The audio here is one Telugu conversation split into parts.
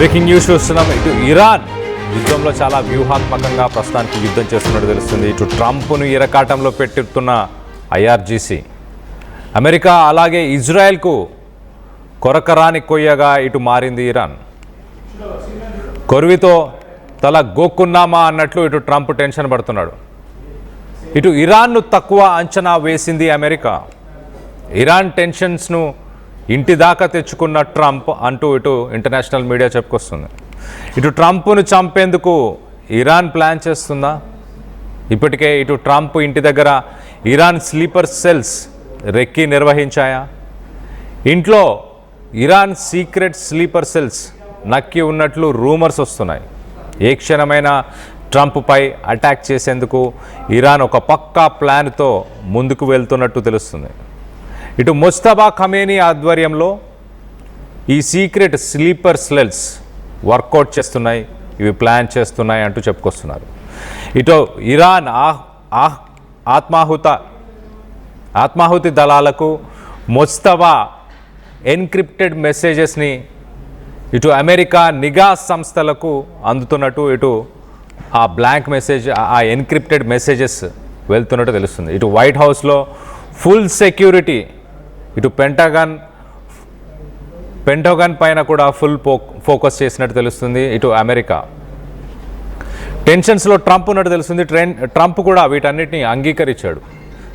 బ్రేకింగ్ న్యూస్ చూస్తున్నాం. ఇటు ఇరాన్ యుద్ధంలో చాలా వ్యూహాత్మకంగా ప్రస్తుతానికి యుద్ధం చేస్తున్నట్టు తెలుస్తుంది. ఇటు ట్రంప్ను ఇరకాటంలో పెట్టుతున్న ఐఆర్జీసీ, అమెరికా అలాగే ఇజ్రాయెల్కు కొరకరాని కొయ్యగా ఇటు మారింది ఇరాన్. కొరివితో తల గోక్కున్నామా అన్నట్లు ఇటు ట్రంప్ టెన్షన్ పడుతున్నాడు. ఇటు ఇరాన్ను తక్కువ అంచనా వేసింది అమెరికా. ఇరాన్ టెన్షన్స్ను ఇంటి దాకా తెచ్చుకున్న ట్రంప్ అంటూ ఇటు ఇంటర్నేషనల్ మీడియా చెప్పుకొస్తుంది. ఇటు ట్రంప్ను చంపేందుకు ఇరాన్ ప్లాన్ చేస్తుందా? ఇప్పటికే ఇటు ట్రంప్ ఇంటి దగ్గర ఇరాన్ స్లీపర్ సెల్స్ రెక్కి నిర్వహించాయా? ఇంట్లో ఇరాన్ సీక్రెట్ స్లీపర్ సెల్స్ నక్కి ఉన్నట్లు రూమర్స్ వస్తున్నాయి. ఏ క్షణమైనా ట్రంప్పై అటాక్ చేసేందుకు ఇరాన్ ఒక పక్కా ప్లాన్తో ముందుకు వెళ్తున్నట్టు తెలుస్తుంది. ఇటు ముస్తఫా ఖమేనీ ఆధ్వర్యంలో ఈ సీక్రెట్ స్లీపర్ సెల్స్ వర్కౌట్ చేస్తున్నాయి, ఇవి ప్లాన్ చేస్తున్నాయి అంటూ చెప్పుకొస్తున్నారు. ఇటు ఇరాన్ ఆత్మాహుతి దళాలకు ముస్తఫా ఎన్క్రిప్టెడ్ మెసేజెస్ని ఇటు అమెరికా నిఘా సంస్థలకు అందుతున్నట్టు ఇటు ఆ బ్లాంక్ మెసేజ్, ఆ ఎన్క్రిప్టెడ్ మెసేజెస్ వెళ్తున్నట్టు తెలుస్తుంది. ఇటు వైట్ హౌస్లో ఫుల్ సెక్యూరిటీ, ఇటు పెంటగాన్ పైన కూడా ఫుల్ ఫోకస్ చేసినట్టు తెలుస్తుంది. ఇటు అమెరికా టెన్షన్స్లో ట్రంప్ ఉన్నట్టు తెలుస్తుంది. ట్రంప్ కూడా వీటన్నిటిని అంగీకరించాడు.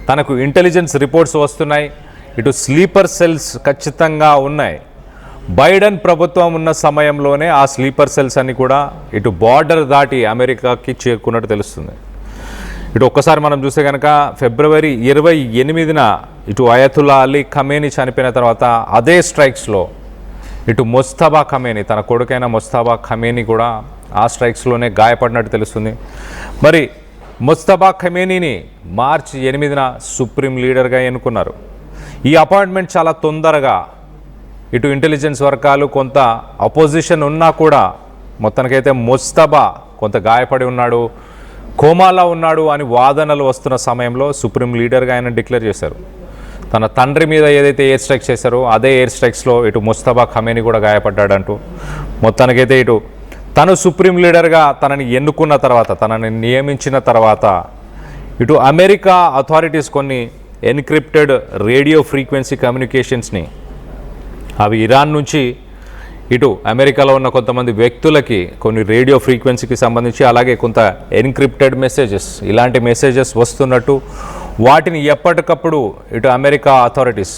తనకు ఇంటెలిజెన్స్ రిపోర్ట్స్ వస్తున్నాయి, ఇటు స్లీపర్ సెల్స్ ఖచ్చితంగా ఉన్నాయి. బైడెన్ ప్రభుత్వం ఉన్న సమయంలోనే ఆ స్లీపర్ సెల్స్ అన్ని కూడా ఇటు బార్డర్ దాటి అమెరికాకి చేరుకున్నట్టు తెలుస్తుంది. ఇటు ఒక్కసారి మనం చూస్తే కనుక ఫిబ్రవరి 28న ఇటు అయతుల్లా అలీ ఖమేనీ చనిపోయిన తర్వాత అదే స్ట్రైక్స్లో ఇటు ముస్తఫా ఖమేనీ, తన కొడుకైన ముస్తఫా ఖమేనీ కూడా ఆ స్ట్రైక్స్లోనే గాయపడినట్టు తెలుస్తుంది. మరి ముస్తఫా ఖమేనీని మార్చి 8న సుప్రీం లీడర్గా ఎన్నుకున్నారు. ఈ అపాయింట్మెంట్ చాలా తొందరగా ఇటు ఇంటెలిజెన్స్ వర్గాలు కొంత అపోజిషన్ ఉన్నా కూడా మొత్తానికైతే ముస్తఫా కొంత గాయపడి ఉన్నాడు, కోమాలో ఉన్నాడు అని వాదనలు వస్తున్న సమయంలో సుప్రీం లీడర్గా ఆయన డిక్లేర్ చేశారు. తన తండ్రి మీద ఏదైతే ఎయిర్ స్ట్రైక్స్ చేశారో అదే ఎయిర్ స్ట్రైక్స్లో ఇటు ముస్తఫా ఖమేనీ కూడా గాయపడ్డాడంటూ మొత్తానికైతే ఇటు తను సుప్రీం లీడర్గా తనని ఎన్నుకున్న తర్వాత, తనని నియమించిన తర్వాత ఇటు అమెరికా అథారిటీస్ కొన్ని ఎన్క్రిప్టెడ్ రేడియో ఫ్రీక్వెన్సీ కమ్యూనికేషన్స్ని అవి ఇరాన్ నుంచి ఇటు అమెరికాలో ఉన్న కొంతమంది వ్యక్తులకి కొన్ని రేడియో ఫ్రీక్వెన్సీకి సంబంధించి అలాగే కొంత ఎన్క్రిప్టెడ్ మెసేజెస్, ఇలాంటి మెసేజెస్ వస్తున్నట్టు వాటిని ఎప్పటికప్పుడు ఇటు అమెరికా అథారిటీస్,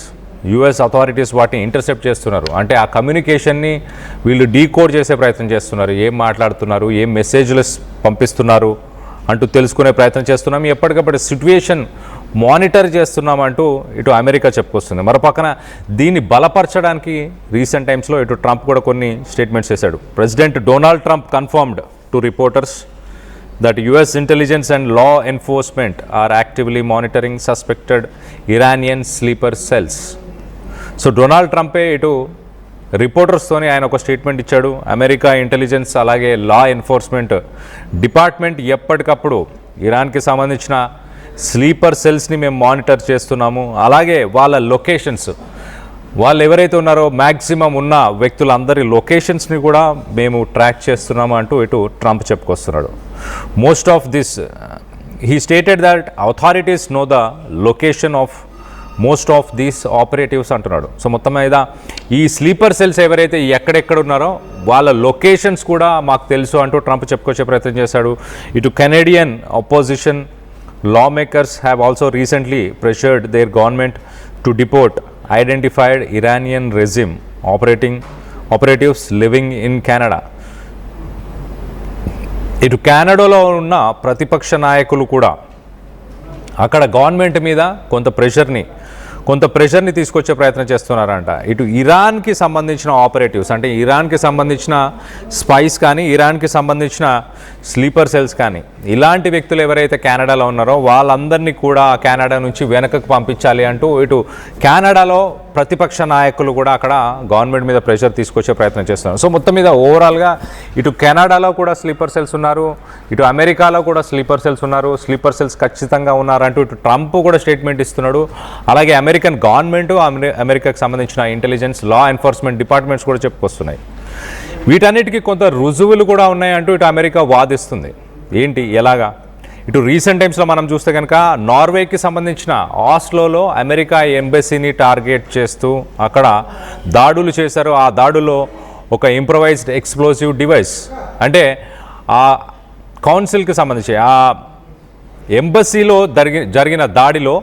యుఎస్ అథారిటీస్ వాటిని ఇంటర్సెప్ట్ చేస్తున్నారు. అంటే ఆ కమ్యూనికేషన్ని వీళ్ళు డీకోడ్ చేసే ప్రయత్నం చేస్తున్నారు. ఏం మాట్లాడుతున్నారు, ఏం మెసేజ్లు పంపిస్తున్నారు అంటూ తెలుసుకునే ప్రయత్నం చేస్తున్నాం. ఎప్పటికప్పుడు సిట్యుయేషన్ మానిటర్ చేస్తున్నామంటూ ఇటు అమెరికా చెప్పుకొస్తుంది. మరోపక్కన దీన్ని బలపరచడానికి రీసెంట్ టైమ్స్లో ఇటు ట్రంప్ కూడా కొన్ని స్టేట్మెంట్స్ చేశాడు. President Donald Trump confirmed to reporters that US intelligence and law enforcement are actively monitoring suspected Iranian sleeper cells. So Donald ట్రంపే ఇటు రిపోర్టర్స్తోని ఆయన ఒక స్టేట్మెంట్ ఇచ్చాడు. అమెరికా ఇంటెలిజెన్స్ అలాగే లా ఎన్ఫోర్స్మెంట్ డిపార్ట్మెంట్ ఎప్పటికప్పుడు ఇరాన్కి సంబంధించిన స్లీపర్ సెల్స్ని మేము మానిటర్ చేస్తున్నాము, అలాగే వాళ్ళ లొకేషన్స్, వాళ్ళు ఎవరైతే ఉన్నారో మ్యాక్సిమం ఉన్న వ్యక్తులందరి లొకేషన్స్ని కూడా మేము ట్రాక్ చేస్తున్నాము అంటూ ఇటు ట్రంప్ చెప్పుకొస్తున్నాడు. Most of this he stated that authorities know the location of most of these operatives అంటున్నాడు. సో మొత్తం మీద ఈ స్లీపర్ సెల్స్ ఎవరైతే ఎక్కడెక్కడ ఉన్నారో వాళ్ళ లొకేషన్స్ కూడా మాకు తెలుసు అంటూ ట్రంప్ చెప్పుకొచ్చే ప్రయత్నం చేశాడు. ఇటు Canadian opposition lawmakers have also recently pressured their government to deport identified Iranian regime operatives living in Canada. ఇటు కెనడాలో ఉన్న ప్రతిపక్ష నాయకులు కూడా అక్కడ గవర్నమెంట్ మీద కొంత ప్రెషర్ని తీసుకొచ్చే ప్రయత్నం చేస్తున్నారంట. ఇటు ఇరాన్కి సంబంధించిన ఆపరేటివ్స్, అంటే ఇరాన్కి సంబంధించిన స్పైస్ కానీ ఇరాన్కి సంబంధించిన స్లీపర్ సెల్స్ కానీ ఇలాంటి వ్యక్తులు ఎవరైతే కెనడాలో ఉన్నారో వాళ్ళందరినీ కూడా కెనడా నుంచి వెనకకు పంపించాలి అంటూ ఇటు కెనడాలో ప్రతిపక్ష నాయకులు కూడా అక్కడ గవర్నమెంట్ మీద ప్రెషర్ తీసుకొచ్చే ప్రయత్నం చేస్తున్నారు. సో మొత్తం మీద ఓవరాల్గా ఇటు కెనడాలో కూడా స్లీపర్ సెల్స్ ఉన్నారు, ఇటు అమెరికాలో కూడా స్లీపర్ సెల్స్ ఉన్నారు, స్లీపర్ సెల్స్ ఖచ్చితంగా ఉన్నారంటూ ఇటు ట్రంప్ కూడా స్టేట్మెంట్ ఇస్తున్నాడు. అలాగే అమెరికన్ గవర్నమెంట్, అమెరికాకు సంబంధించిన ఇంటెలిజెన్స్, లా ఎన్ఫోర్స్మెంట్ డిపార్ట్మెంట్స్ కూడా చెప్పుకొస్తున్నాయి. వీటన్నిటికీ కొంత రుజువులు కూడా ఉన్నాయంటూ ఇటు అమెరికా వాదిస్తుంది. ఏంటి, ఎలాగా? ఇటు రీసెంట్ టైమ్స్లో మనం చూస్తే కనుక నార్వేకి సంబంధించిన ఆస్లోలో అమెరికా ఎంబసీని టార్గెట్ చేస్తూ అక్కడ దాడులు చేశారు. ఆ దాడులో ఒక ఇంప్రొవైజ్డ్ ఎక్స్ప్లోజివ్ డివైస్, అంటే ఆ కౌన్సిల్కి సంబంధించి ఆ ఎంబసీలో జరిగిన దాడిలో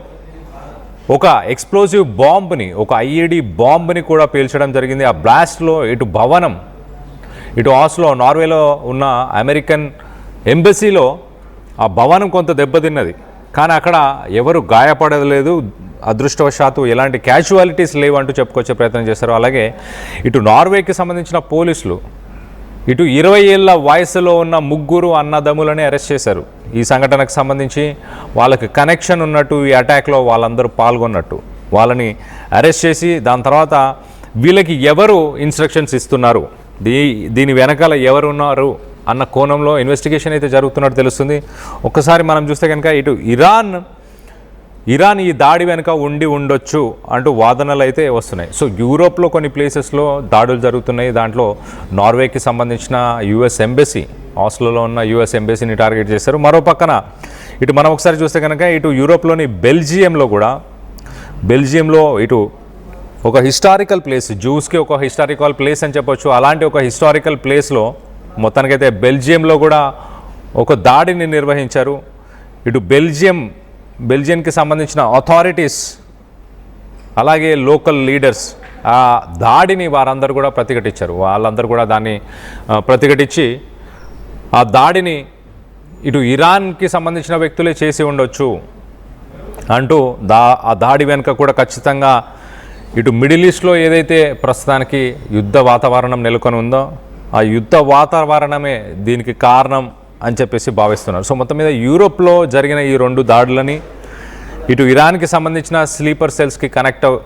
ఒక ఎక్స్ప్లోజివ్ బాంబ్ని, ఒక ఐఈడి బాంబ్ని కూడా పేల్చడం జరిగింది. ఆ బ్లాస్ట్లో ఇటు భవనం, ఇటు ఆస్లో నార్వేలో ఉన్న అమెరికన్ ఎంబసీలో ఆ భవనం కొంత దెబ్బతిన్నది, కానీ అక్కడ ఎవరు గాయపడలేదు. అదృష్టవశాత్తు ఎలాంటి క్యాజువాలిటీస్ లేవు అంటూ చెప్పుకొచ్చే ప్రయత్నం చేశారు. అలాగే ఇటు నార్వేకి సంబంధించిన పోలీసులు ఇటు 20 ఏళ్ల వయసులో ఉన్న 3 అన్నదమ్ములని అరెస్ట్ చేశారు. ఈ సంఘటనకు సంబంధించి వాళ్ళకి కనెక్షన్ ఉన్నట్టు, ఈ అటాక్లో వాళ్ళందరూ పాల్గొన్నట్టు వాళ్ళని అరెస్ట్ చేసి దాని తర్వాత వీళ్ళకి ఎవరు ఇన్స్ట్రక్షన్స్ ఇస్తున్నారు, దీని వెనకాల ఎవరు ఉన్నారు అన్న కోణంలో ఇన్వెస్టిగేషన్ అయితే జరుగుతున్నట్టు తెలుస్తుంది. ఒక్కసారి మనం చూస్తే కనుక ఇటు ఇరాన్ ఈ దాడి వెనుక ఉండొచ్చు అంటూ వాదనలు అయితే వస్తున్నాయి. సో యూరోప్లో కొన్ని ప్లేసెస్లో దాడులు జరుగుతున్నాయి. దాంట్లో నార్వేకి సంబంధించిన యుఎస్ ఎంబసీ, ఆస్లోలో ఉన్న యుఎస్ ఎంబసీని టార్గెట్ చేశారు. మరో పక్కన ఇటు మనం ఒకసారి చూస్తే కనుక ఇటు యూరోప్లోని బెల్జియంలో ఇటు ఒక హిస్టారికల్ ప్లేస్, జూస్కి ఒక హిస్టారికల్ ప్లేస్ అని చెప్పొచ్చు. అలాంటి ఒక హిస్టారికల్ ప్లేస్లో మొత్తానికైతే బెల్జియంలో కూడా ఒక దాడిని నిర్వహించారు. ఇటు బెల్జియంకి సంబంధించిన అథారిటీస్ అలాగే లోకల్ లీడర్స్ ఆ దాడిని వారందరూ కూడా ప్రతిఘటించారు. వాళ్ళందరూ కూడా దాన్ని ప్రతిఘటించి ఆ దాడిని ఇటు ఇరాన్కి సంబంధించిన వ్యక్తులే చేసి ఉండొచ్చు అంటూ ఆ దాడి వెనుక కూడా ఖచ్చితంగా ఇటు మిడిల్ ఈస్ట్లో ఏదైతే ప్రస్తుతానికి యుద్ధ వాతావరణం నెలకొని ఉందో ఆ యుద్ధ వాతావరణమే దీనికి కారణం అని చెప్పేసి భావిస్తున్నారు. సో మొత్తం మీద యూరోప్లో జరిగిన ఈ 2 దాడులని ఇటు ఇరాన్కి సంబంధించిన స్లీపర్ సెల్స్కి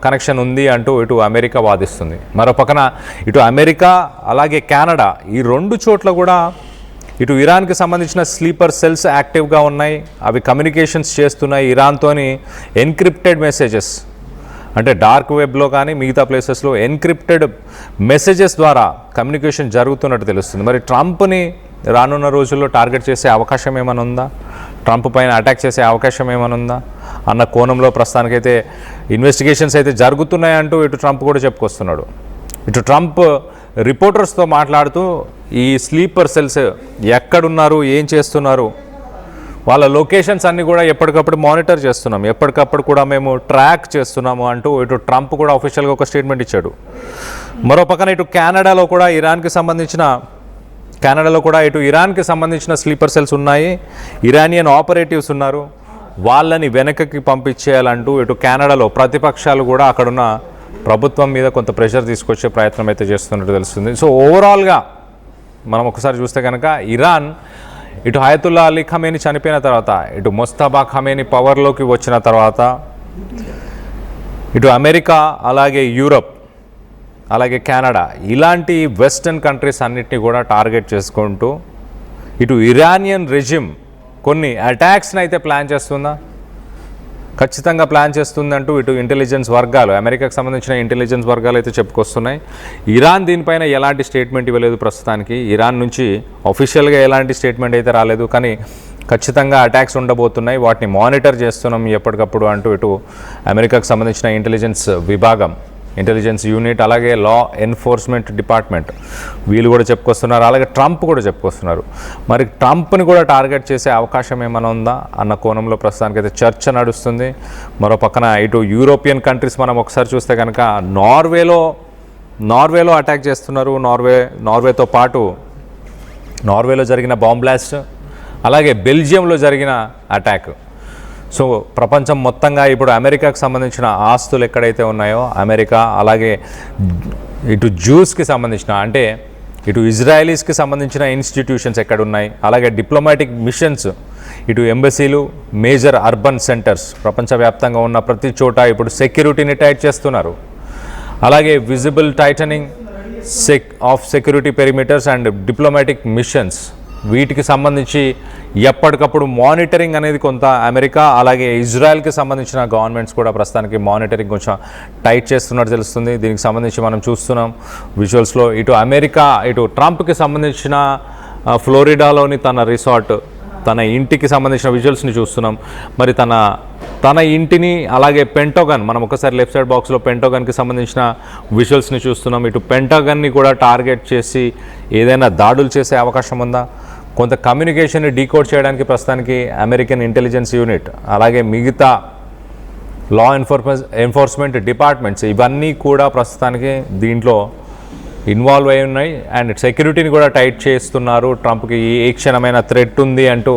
కనెక్షన్ ఉంది అంటూ ఇటు అమెరికా వాదిస్తుంది. మరో పక్కన ఇటు అమెరికా అలాగే కెనడా ఈ 2 చోట్ల కూడా ఇటు ఇరాన్కి సంబంధించిన స్లీపర్ సెల్స్ యాక్టివ్గా ఉన్నాయి. అవి కమ్యూనికేషన్స్ చేస్తున్నాయి ఇరాన్తోని. ఎన్క్రిప్టెడ్ మెసేజెస్, అంటే డార్క్ వెబ్లో కానీ మిగతా ప్లేసెస్లో ఎన్క్రిప్టెడ్ మెసేజెస్ ద్వారా కమ్యూనికేషన్ జరుగుతున్నట్టు తెలుస్తుంది. మరి ట్రంప్ని రానున్న రోజుల్లో టార్గెట్ చేసే అవకాశం ఏమైనా ఉందా, ట్రంప్ పైన అటాక్ చేసే అవకాశం ఏమైనా ఉందా అన్న కోణంలో ప్రస్తుతానికైతే ఇన్వెస్టిగేషన్స్ అయితే జరుగుతున్నాయంటూ ఇటు ట్రంప్ కూడా చెప్పుకొస్తున్నాడు. ఇటు ట్రంప్ రిపోర్టర్స్తో మాట్లాడుతూ ఈ స్లీపర్ సెల్స్ ఎక్కడున్నారు, ఏం చేస్తున్నారు, వాళ్ళ లొకేషన్స్ అన్నీ కూడా ఎప్పటికప్పుడు మానిటర్ చేస్తున్నాం, ఎప్పటికప్పుడు కూడా మేము ట్రాక్ చేస్తున్నాము అంటూ ఇటు ట్రంప్ కూడా అఫీషియల్గా ఒక స్టేట్మెంట్ ఇచ్చాడు. మరో పక్కన ఇటు కెనడాలో కూడా ఇరాన్కి సంబంధించిన స్లీపర్ సెల్స్ ఉన్నాయి, ఇరానియన్ ఆపరేటివ్స్ ఉన్నారు, వాళ్ళని వెనకకి పంపించేయాలంటూ ఇటు కెనడాలో ప్రతిపక్షాలు కూడా అక్కడున్న ప్రభుత్వం మీద కొంత ప్రెషర్ తీసుకొచ్చే ప్రయత్నం అయితే చేస్తున్నట్టు తెలుస్తుంది. సో ఓవరాల్గా మనం ఒకసారి చూస్తే కనుక ఇరాన్ ఇటు హయతుల్లా అలీ ఖమేని చనిపోయిన తర్వాత, ఇటు ముస్తఫా ఖమేని పవర్లోకి వచ్చిన తర్వాత ఇటు అమెరికా అలాగే యూరప్ అలాగే కెనడా ఇలాంటి వెస్టర్న్ కంట్రీస్ అన్నిటినీ కూడా టార్గెట్ చేసుకుంటూ ఇటు ఇరానియన్ రెజిమ్ కొన్ని అటాక్స్ని అయితే ప్లాన్ చేస్తుందా, ఖచ్చితంగా ప్లాన్ చేస్తుందంటూ ఇటు ఇంటెలిజెన్స్ వర్గాలు, అమెరికాకు సంబంధించిన ఇంటెలిజెన్స్ వర్గాలు అయితే చెప్పుకొస్తున్నాయి. ఇరాన్ దీనిపైన ఎలాంటి స్టేట్మెంట్ ఇవ్వలేదు ప్రస్తుతానికి. ఇరాన్ నుంచి అఫీషియల్గా ఎలాంటి స్టేట్మెంట్ అయితే రాలేదు, కానీ ఖచ్చితంగా అటాక్స్ ఉండబోతున్నాయి, వాటిని మానిటర్ చేస్తున్నాం ఎప్పటికప్పుడు అంటూ ఇటు అమెరికాకు సంబంధించిన ఇంటెలిజెన్స్ విభాగం, ఇంటెలిజెన్స్ యూనిట్ అలాగే లా ఎన్ఫోర్స్మెంట్ డిపార్ట్మెంట్ వీళ్ళు కూడా చెప్పుకొస్తున్నారు. అలాగే ట్రంప్ కూడా చెప్పుకొస్తున్నారు. మరి ట్రంప్ని కూడా టార్గెట్ చేసే అవకాశం ఏమైనా ఉందా అన్న కోణంలో ప్రస్తుతానికైతే చర్చ నడుస్తుంది. మరో పక్కన ఇటు యూరోపియన్ కంట్రీస్ మనం ఒకసారి చూస్తే కనుక నార్వేలో అటాక్ చేస్తున్నారు. నార్వేతో పాటు నార్వేలో జరిగిన బాంబ్ బ్లాస్ట్, అలాగే బెల్జియంలో జరిగిన అటాక్. సో ప్రపంచం మొత్తంగా ఇప్పుడు అమెరికాకు సంబంధించిన ఆస్తులు ఎక్కడైతే ఉన్నాయో అమెరికా, అలాగే ఇటు జ్యూస్కి సంబంధించిన, అంటే ఇటు ఇజ్రాయలీస్కి సంబంధించిన ఇన్స్టిట్యూషన్స్ ఎక్కడున్నాయి, అలాగే డిప్లొమాటిక్ మిషన్స్, ఇటు ఎంబసీలు, మేజర్ అర్బన్ సెంటర్స్ ప్రపంచవ్యాప్తంగా ఉన్న ప్రతి చోట ఇప్పుడు సెక్యూరిటీని టైట్ చేస్తున్నారు. అలాగే visible titling of security perimeters and diplomatic machines వీటికి సంబంధించి ఎప్పటికప్పుడు మానిటరింగ్ అనేది కొంత అమెరికా అలాగే ఇజ్రాయెల్కి సంబంధించిన గవర్నమెంట్స్ కూడా ప్రస్తుతానికి మానిటరింగ్ కొంచెం టైట్ చేస్తున్నట్టు తెలుస్తుంది. దీనికి సంబంధించి మనం చూస్తున్నాం విజువల్స్లో ఇటు అమెరికా ఇటు ట్రంప్కి సంబంధించిన ఫ్లోరిడాలోని తన రిసార్ట్ తన ఇంటికి సంబంధించిన విజువల్స్ని చూస్తున్నాం. మరి తన ఇంటిని అలాగే పెంటగాన్ మనం ఒకసారి లెఫ్ట్ సైడ్ బాక్స్లో పెంటగాన్కి సంబంధించిన విజువల్స్ని చూస్తున్నాం. ఇటు పెంటగాన్ని కూడా టార్గెట్ చేసి ఏదైనా దాడులు చేసే అవకాశం ఉందా, కొంత కమ్యూనికేషన్ని డీకోడ్ చేయడానికి ప్రస్తుతానికి అమెరికన్ ఇంటెలిజెన్స్ యూనిట్ అలాగే మిగతా లా ఎన్ఫోర్స్మెంట్ డిపార్ట్మెంట్స్ ఇవన్నీ కూడా ప్రస్తుతానికి దీంట్లో ఇన్వాల్వ్ అయి ఉన్నాయి. అండ్ సెక్యూరిటీని కూడా టైట్ చేస్తున్నారు. ట్రంప్కి ఏ క్షణమైన థ్రెట్ ఉంది అంటూ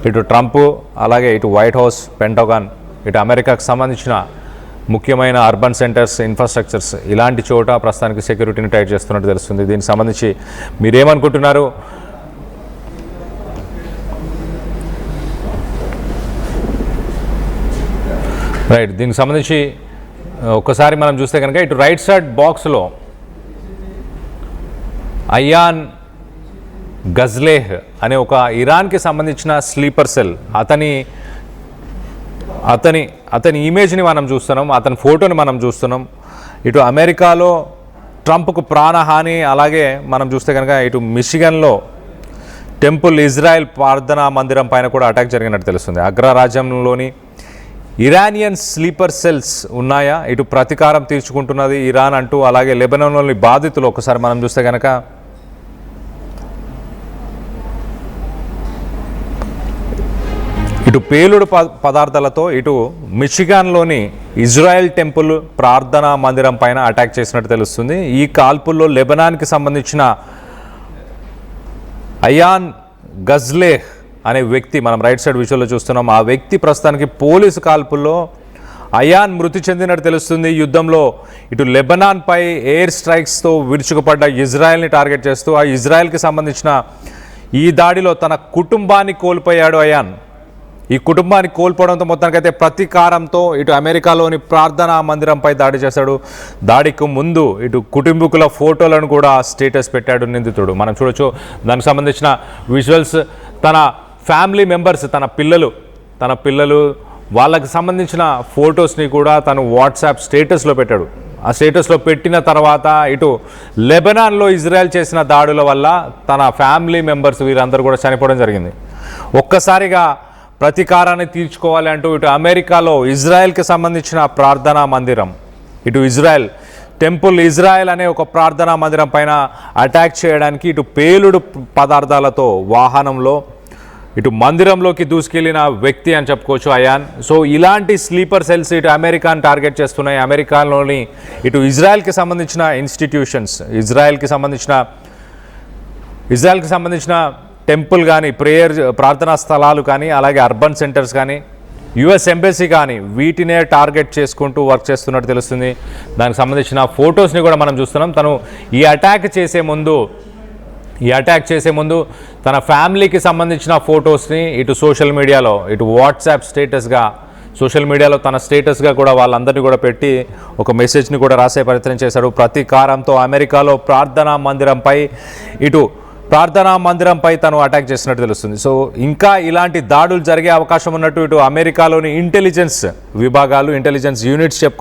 ఇటు ట్రంప్ అలాగే ఇటు వైట్ హౌస్, పెంటగాన్, ఇటు అమెరికాకు సంబంధించిన ముఖ్యమైన అర్బన్ సెంటర్స్, ఇన్ఫ్రాస్ట్రక్చర్స్ ఇలాంటి చోట ప్రస్తుతానికి సెక్యూరిటీని టైట్ చేస్తున్నట్టు తెలుస్తుంది. దీనికి సంబంధించి మీరేమనుకుంటున్నారు? రైట్, దీనికి సంబంధించి ఒక్కసారి మనం చూస్తే కనుక ఇటు రైట్ సైడ్ బాక్స్లో అయాన్ గజ్లేహ్ అనే ఒక ఇరాన్కి సంబంధించిన స్లీపర్ సెల్ అతని ఇమేజ్ని మనం చూస్తున్నాం, అతని ఫోటోని మనం చూస్తున్నాం. ఇటు అమెరికాలో ట్రంప్కు ప్రాణహాని, అలాగే మనం చూస్తే కనుక ఇటు మిషిగన్లో టెంపుల్ ఇజ్రాయెల్ ప్రార్థనా మందిరం పైన కూడా అటాక్ జరిగినట్టు తెలుస్తుంది. అగ్రరాజ్యంలోని ఇరానియన్ స్లీపర్ సెల్స్ ఉన్నాయా, ఇటు ప్రతీకారం తీర్చుకుంటున్నది ఇరాన్ అంటూ, అలాగే లెబనాన్లోని బాధితులు ఒకసారి మనం చూస్తే కనుక ఇటు పేలుడు పదార్థాలతో ఇటు మిచిగాన్లోని ఇజ్రాయెల్ టెంపుల్ ప్రార్థనా మందిరం పైన అటాక్ చేసినట్టు తెలుస్తుంది. ఈ కాల్పుల్లో లెబనాన్కి సంబంధించిన అయాన్ గజ్లేహ్ అనే వ్యక్తి మనం రైట్ సైడ్ విజువల్లో చూస్తున్నాం. ఆ వ్యక్తి ప్రస్తుతానికి పోలీసు కాల్పుల్లో అయాన్ మృతి చెందినట్టు తెలుస్తుంది. యుద్ధంలో ఇటు లెబనాన్పై ఎయిర్ స్ట్రైక్స్తో విరుచుకుపడ్డ ఇజ్రాయెల్ని టార్గెట్ చేస్తూ ఆ ఇజ్రాయెల్కి సంబంధించిన ఈ దాడిలో తన కుటుంబాన్ని కోల్పోయాడు అయాన్. ఈ కుటుంబాన్ని కోల్పోవడంతో మొత్తానికైతే ప్రతీకారంతో ఇటు అమెరికాలోని ప్రార్థనా మందిరంపై దాడి చేశాడు. దాడికి ముందు ఇటు కుటుంబీకుల ఫోటోలను కూడా స్టేటస్ పెట్టాడు నిందితుడు. మనం చూడొచ్చు దానికి సంబంధించిన విజువల్స్. తన ఫ్యామిలీ మెంబర్స్, తన పిల్లలు వాళ్ళకి సంబంధించిన ఫొటోస్ని కూడా తను వాట్సాప్ స్టేటస్లో పెట్టాడు. ఆ స్టేటస్లో పెట్టిన తర్వాత ఇటు లెబనాన్లో ఇజ్రాయెల్ చేసిన దాడుల వల్ల తన ఫ్యామిలీ మెంబర్స్ వీరందరూ కూడా చనిపోవడం జరిగింది. ఒక్కసారిగా ప్రతీకారాన్ని తీర్చుకోవాలి అంటూ ఇటు అమెరికాలో ఇజ్రాయెల్కి సంబంధించిన ప్రార్థనా మందిరం, ఇటు ఇజ్రాయెల్ టెంపుల్ ఇజ్రాయెల్ అనే ఒక ప్రార్థనా మందిరం పైన అటాక్ చేయడానికి ఇటు పేలుడు పదార్థాలతో వాహనంలో ఇటు మందిరంలోకి దూసుకెళ్లిన వ్యక్తి అని చెప్పుకోవచ్చు అయాన్. సో ఇలాంటి స్లీపర్ సెల్స్ ఇటు అమెరికాను టార్గెట్ చేస్తున్నాయి. అమెరికాలోని ఇటు ఇజ్రాయెల్కి సంబంధించిన ఇన్స్టిట్యూషన్స్, ఇజ్రాయెల్కి సంబంధించిన టెంపుల్ కానీ, ప్రార్థనా స్థలాలు కానీ, అలాగే అర్బన్ సెంటర్స్ కానీ, యుఎస్ ఎంబసీ కానీ వీటినే టార్గెట్ చేసుకుంటూ వర్క్ చేస్తున్నట్టు తెలుస్తుంది. దానికి సంబంధించిన ఫొటోస్ని కూడా మనం చూస్తున్నాం. తను ఈ అటాక్ చేసే ముందు తన ఫ్యామిలీకి సంబంధించిన ఫొటోస్ని ఇటు సోషల్ మీడియాలో, ఇటు వాట్సాప్ స్టేటస్గా, సోషల్ మీడియాలో తన స్టేటస్గా కూడా వాళ్ళందరినీ కూడా పెట్టి ఒక మెసేజ్ని కూడా రాసే ప్రయత్నం చేశాడు. ప్రతీకారంతో అమెరికాలో ప్రార్థనా మందిరంపై తను అటాక్ చేసినట్టు తెలుస్తుంది. సో ఇంకా ఇలాంటి దాడులు జరిగే అవకాశం ఉన్నట్టు ఇటు అమెరికాలోని ఇంటెలిజెన్స్ విభాగాలు, ఇంటెలిజెన్స్ యూనిట్స్